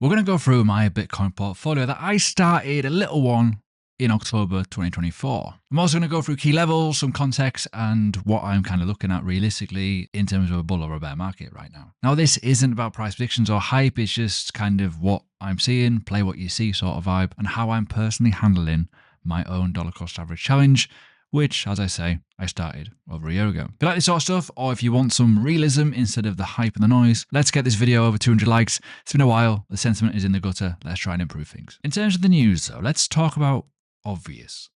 We're going to go through my Bitcoin portfolio that I started a little one in October 2024. I'm also going to go through key levels, some context, and what I'm kind of looking at realistically in terms of a bull or a bear market right now. Now, this isn't about price predictions or hype. It's just kind of what I'm seeing, play what you see sort of vibe, and how I'm personally handling my own dollar cost average challenge, which, as I say, I started over a year ago. If you like this sort of stuff, or if you want some realism instead of the hype and the noise, let's get this video over 200 likes. It's been a while. The sentiment is in the gutter. Let's try and improve things. In terms of the news, though, let's talk about obvious.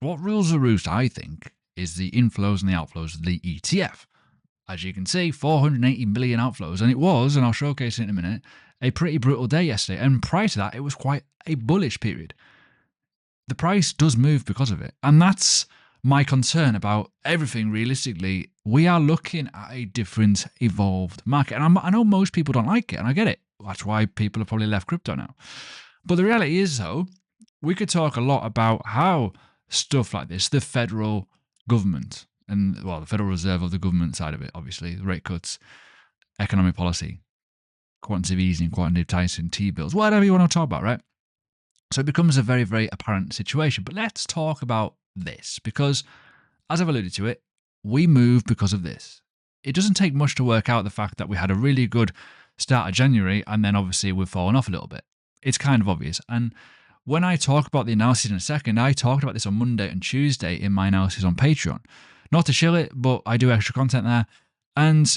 What rules the roost, I think, is the inflows and the outflows of the ETF. As you can see, 480 million outflows, and it was, and I'll showcase it in a minute, a pretty brutal day yesterday. And prior to that, it was quite a bullish period. The price does move because of it. And that's my concern about everything realistically. We are looking at a different, evolved market. And I know most people don't like it, and I get it. That's why people have probably left crypto now. But the reality is, though, we could talk a lot about how stuff like this, the federal government, and well, the Federal Reserve of the government side of it, obviously, the rate cuts, economic policy, quantitative easing, quantitative tightening, T-bills, whatever you want to talk about, right? So it becomes a very, very apparent situation. But let's talk about this because, as I've alluded to it, we move because of this. It doesn't take much to work out the fact that we had a really good start of January and then obviously we've fallen off a little bit. It's kind of obvious. And when I talk about the analysis in a second, I talked about this on Monday and Tuesday in my analysis on Patreon. Not to shill it, but I do extra content there. And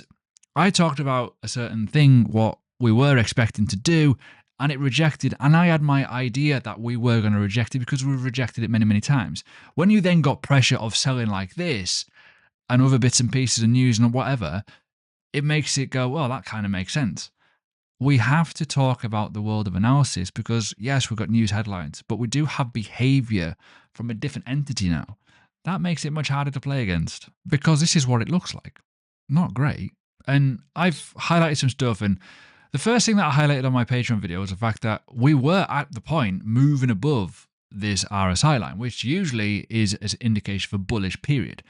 I talked about a certain thing, what we were expecting to do, and it rejected. And I had my idea that we were going to reject it because we've rejected it many, many times. When you then got pressure of selling like this and other bits and pieces of news and whatever, it makes it go, well, that kind of makes sense. We have to talk about the world of analysis because, yes, we've got news headlines, but we do have behavior from a different entity now. That makes it much harder to play against because this is what it looks like. Not great. And I've highlighted some stuff, and the first thing that I highlighted on my Patreon video was the fact that we were at the point moving above this RSI line, which usually is an indication of a bullish period.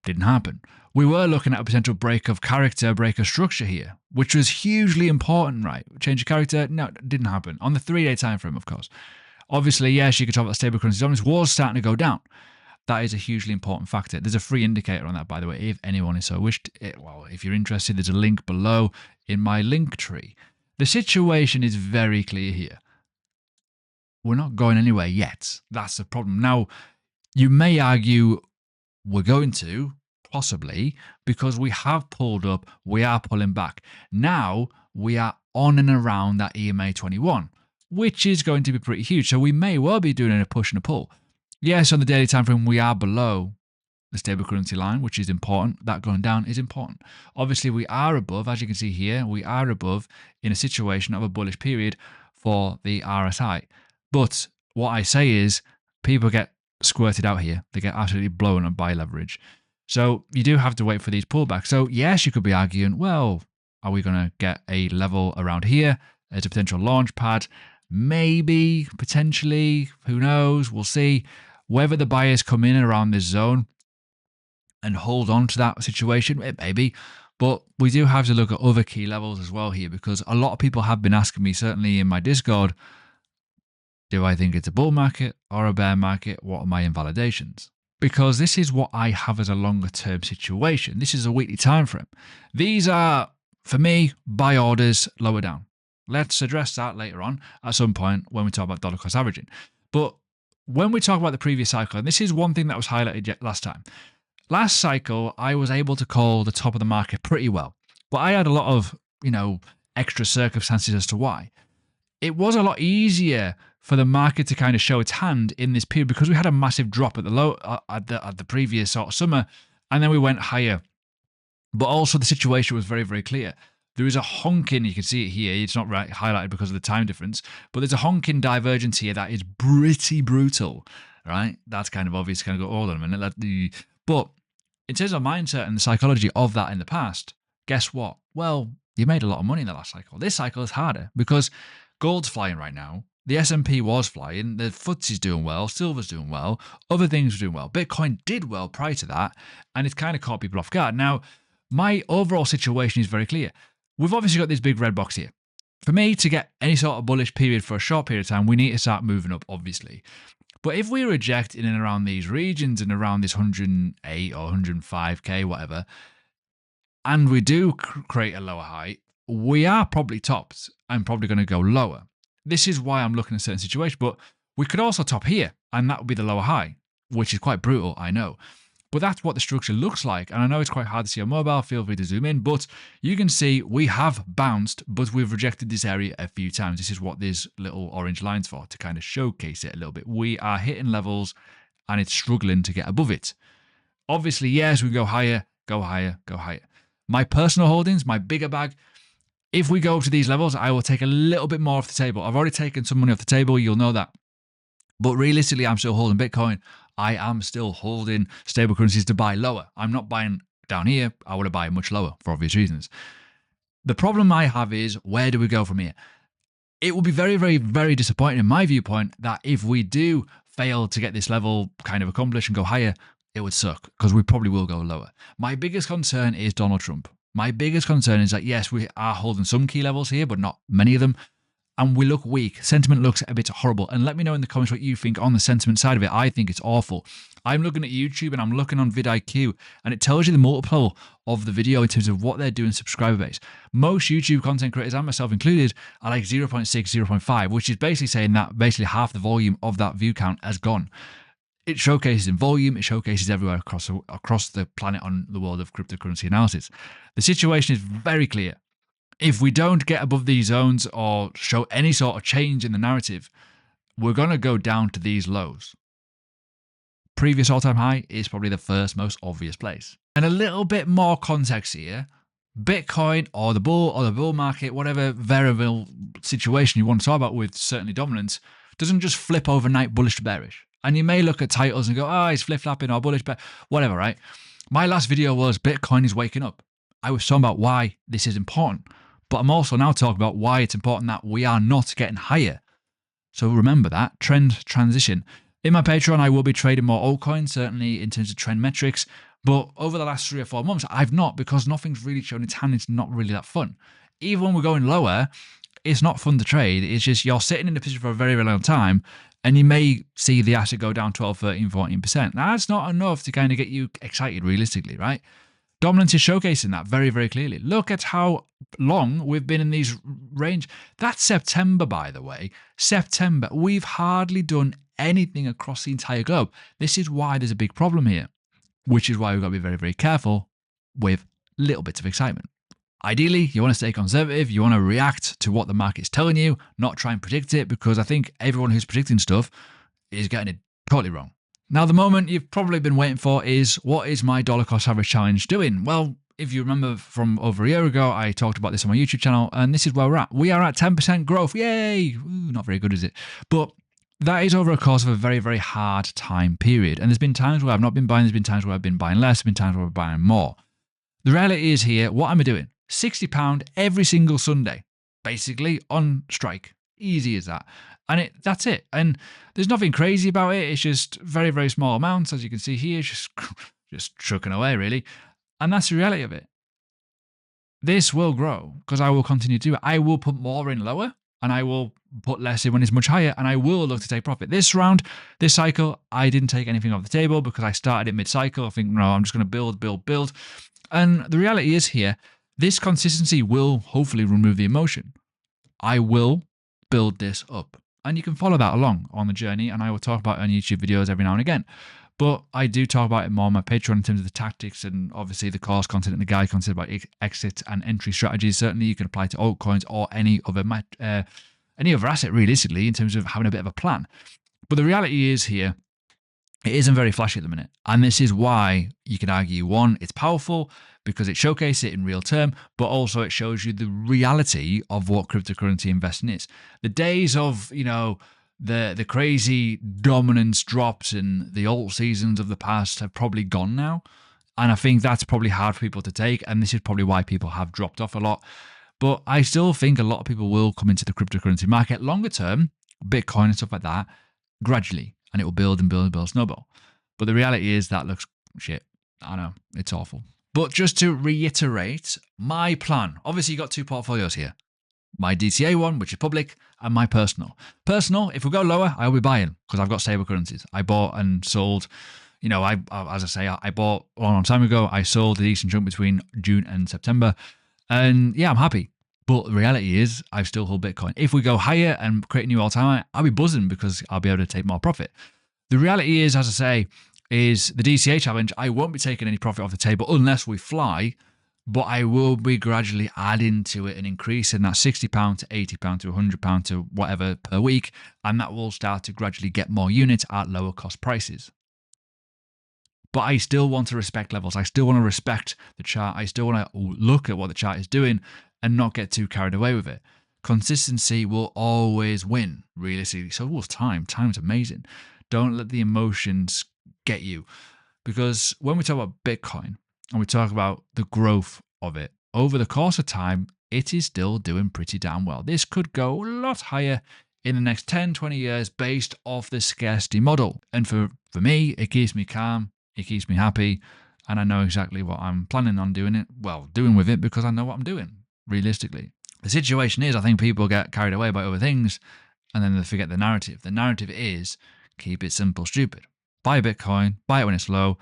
Didn't happen. We were looking at a potential break of character, break of structure here, which was hugely important, right? Change of character? No, it didn't happen. On the 3-day time frame, of course. Obviously, yes, you could talk about stable currency dominance was starting to go down. That is a hugely important factor. There's a free indicator on that, by the way, if anyone is so wished. Well, if you're interested, there's a link below in my link tree. The situation is very clear here. We're not going anywhere yet. That's the problem. Now, you may argue we're going to, possibly, because we have pulled up, we are pulling back. Now, we are on and around that EMA 21, which is going to be pretty huge. So we may well be doing a push and a pull. Yes, on the daily time frame, we are below the stable currency line, which is important. That going down is important. Obviously, we are above, as you can see here, we are above in a situation of a bullish period for the RSI. But what I say is people get squirted out here. They get absolutely blown up by leverage. So you do have to wait for these pullbacks. So yes, you could be arguing, well, are we going to get a level around here as a potential launch pad? Maybe, potentially, who knows? We'll see. Whether the buyers come in around this zone and hold on to that situation, it may be. But we do have to look at other key levels as well here because a lot of people have been asking me, certainly in my Discord, do I think it's a bull market or a bear market? What are my invalidations? Because this is what I have as a longer term situation. This is a weekly time frame. These are, for me, buy orders lower down. Let's address that later on at some point when we talk about dollar cost averaging. But when we talk about the previous cycle, and this is one thing that was highlighted last time. Last cycle, I was able to call the top of the market pretty well. But I had a lot of, extra circumstances as to why. It was a lot easier for the market to kind of show its hand in this period because we had a massive drop at the low at the previous sort of summer, and then we went higher. But also the situation was very, very clear. There is a honking, you can see it here, it's not right highlighted because of the time difference, but there's a honking divergence here that is pretty brutal, right? That's kind of obvious, kind of go, hold on a minute. But in terms of mindset and the psychology of that in the past, guess what? Well, you made a lot of money in the last cycle. This cycle is harder because gold's flying right now. The S&P was flying. The FTSE's doing well. Silver's doing well. Other things are doing well. Bitcoin did well prior to that, and it's kind of caught people off guard. Now, my overall situation is very clear. We've obviously got this big red box here. For me to get any sort of bullish period for a short period of time, we need to start moving up, obviously. But if we reject in and around these regions and around this 108 or 105k, whatever, and we do create a lower high, we are probably topped and probably going to go lower. This is why I'm looking at a certain situation, but we could also top here, and that would be the lower high, which is quite brutal, I know. But that's what the structure looks like. And I know it's quite hard to see on mobile. Feel free to zoom in. But you can see we have bounced, but we've rejected this area a few times. This is what this little orange line's for, to kind of showcase it a little bit. We are hitting levels and it's struggling to get above it. Obviously, yes, we go higher, go higher, go higher. My personal holdings, my bigger bag, if we go to these levels, I will take a little bit more off the table. I've already taken some money off the table. You'll know that. But realistically, I'm still holding Bitcoin. I am still holding stable currencies to buy lower. I'm not buying down here. I want to buy much lower for obvious reasons. The problem I have is, where do we go from here? It will be very, very, very disappointing in my viewpoint that if we do fail to get this level kind of accomplished and go higher, it would suck because we probably will go lower. My biggest concern is Donald Trump. My biggest concern is that, yes, we are holding some key levels here, but not many of them. And we look weak. Sentiment looks a bit horrible. And let me know in the comments what you think on the sentiment side of it. I think it's awful. I'm looking at YouTube and I'm looking on vidIQ, and it tells you the multiple of the video in terms of what they're doing subscriber base. Most YouTube content creators, and myself included, are like 0.6, 0.5, which is basically saying that basically half the volume of that view count has gone. It showcases in volume, it showcases everywhere across the planet on the world of cryptocurrency analysis. The situation is very clear. If we don't get above these zones or show any sort of change in the narrative, we're going to go down to these lows. Previous all-time high is probably the first most obvious place. And a little bit more context here, Bitcoin or the bull market, whatever variable situation you want to talk about with certainly dominance, doesn't just flip overnight bullish to bearish. And you may look at titles and go, oh, it's flip-flopping or bullish, but whatever, right? My last video was Bitcoin is waking up. I was talking about why this is important. But I'm also now talking about why it's important that we are not getting higher. So remember that, trend transition. In my Patreon, I will be trading more altcoins, certainly in terms of trend metrics. But over the last 3 or 4 months, I've not, because nothing's really shown its hand. It's not really that fun. Even when we're going lower, it's not fun to trade. It's just you're sitting in a position for a very, very long time, and you may see the asset go down 12, 13, 14%. Now, that's not enough to kind of get you excited realistically, right? Dominance is showcasing that very, very clearly. Look at how long we've been in these range. That's September, by the way. September. We've hardly done anything across the entire globe. This is why there's a big problem here, which is why we've got to be very, very careful with little bits of excitement. Ideally, you want to stay conservative. You want to react to what the market's telling you, not try and predict it, because I think everyone who's predicting stuff is getting it totally wrong. Now, the moment you've probably been waiting for is, what is my dollar cost average challenge doing? Well, if you remember from over a year ago, I talked about this on my YouTube channel, and this is where we're at. We are at 10% growth. Yay! Ooh, not very good, is it? But that is over a course of a very, very hard time period. And there's been times where I've not been buying. There's been times where I've been buying less. There's been times where I'm buying more. The reality is here, what am I doing? £60 every single Sunday, basically on strike. Easy as that. And that's it. And there's nothing crazy about it. It's just very, very small amounts, as you can see here, just trucking away, really. And that's the reality of it. This will grow because I will continue to do it. I will put more in lower, and I will put less in when it's much higher, and I will look to take profit. This round, this cycle, I didn't take anything off the table because I started it mid-cycle. I think, no, I'm just going to build. And the reality is here, this consistency will hopefully remove the emotion. I will build this up. And you can follow that along on the journey, and I will talk about it on YouTube videos every now and again. But I do talk about it more on my Patreon in terms of the tactics and obviously the course content and the guide content about exit and entry strategies. Certainly you can apply to altcoins or any other asset realistically in terms of having a bit of a plan. But the reality is here, it isn't very flashy at the minute. And this is why you can argue, one, it's powerful because it showcases it in real term, but also it shows you the reality of what cryptocurrency investing is. The days of, the crazy dominance drops in the alt seasons of the past have probably gone now. And I think that's probably hard for people to take. And this is probably why people have dropped off a lot. But I still think a lot of people will come into the cryptocurrency market longer term, Bitcoin and stuff like that, gradually. And it will build and build and build, snowball. But the reality is that looks shit. I know, it's awful. But just to reiterate, my plan, obviously you got 2 portfolios here. My DCA one, which is public, and my personal. Personal, if we go lower, I'll be buying because I've got stable currencies. I bought and sold. You know, as I say, I bought a long time ago. I sold a decent chunk between June and September. And yeah, I'm happy. But the reality is, I still hold Bitcoin. If we go higher and create a new all-time high, I'll be buzzing because I'll be able to take more profit. The reality is, as I say, is the DCA challenge, I won't be taking any profit off the table unless we fly, but I will be gradually adding to it and increasing that £60 to £80 to £100 to whatever per week, and that will start to gradually get more units at lower cost prices. But I still want to respect levels. I still want to respect the chart. I still want to look at what the chart is doing and not get too carried away with it. Consistency will always win, realistically. So will time. Time's amazing. Don't let the emotions get you. Because when we talk about Bitcoin and we talk about the growth of it, over the course of time, it is still doing pretty damn well. This could go a lot higher in the next 10, 20 years based off the scarcity model. And for me, it keeps me calm. It keeps me happy, and I know exactly what I'm planning on doing with it because I know what I'm doing, realistically. The situation is, I think people get carried away by other things, and then they forget the narrative. The narrative is, keep it simple, stupid. Buy Bitcoin, buy it when it's low,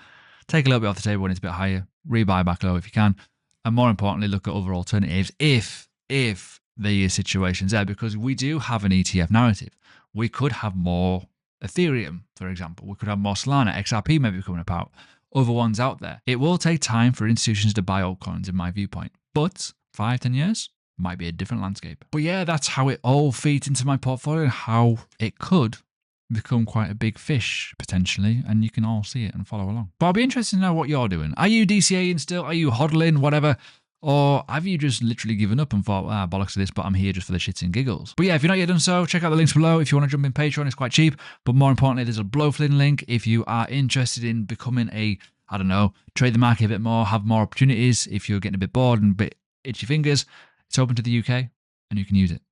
take a little bit off the table when it's a bit higher, rebuy back low if you can, and more importantly, look at other alternatives if the situation's there, because we do have an ETF narrative. We could have more Ethereum, for example. We could have more Solana, XRP maybe coming about, other ones out there. It will take time for institutions to buy altcoins, in my viewpoint. But 5-10 years might be a different landscape. But yeah, that's how it all feeds into my portfolio and how it could become quite a big fish, potentially, and you can all see it and follow along. But I'll be interested to know what you're doing. Are you DCAing still? Are you hodling, whatever? Or have you just literally given up and thought, bollocks to this, but I'm here just for the shits and giggles? But yeah, if you're not yet done so, check out the links below. If you want to jump in Patreon, it's quite cheap. But more importantly, there's a Blowflin link if you are interested in becoming trade the market a bit more, have more opportunities. If you're getting a bit bored and a bit itchy fingers, it's open to the UK and you can use it.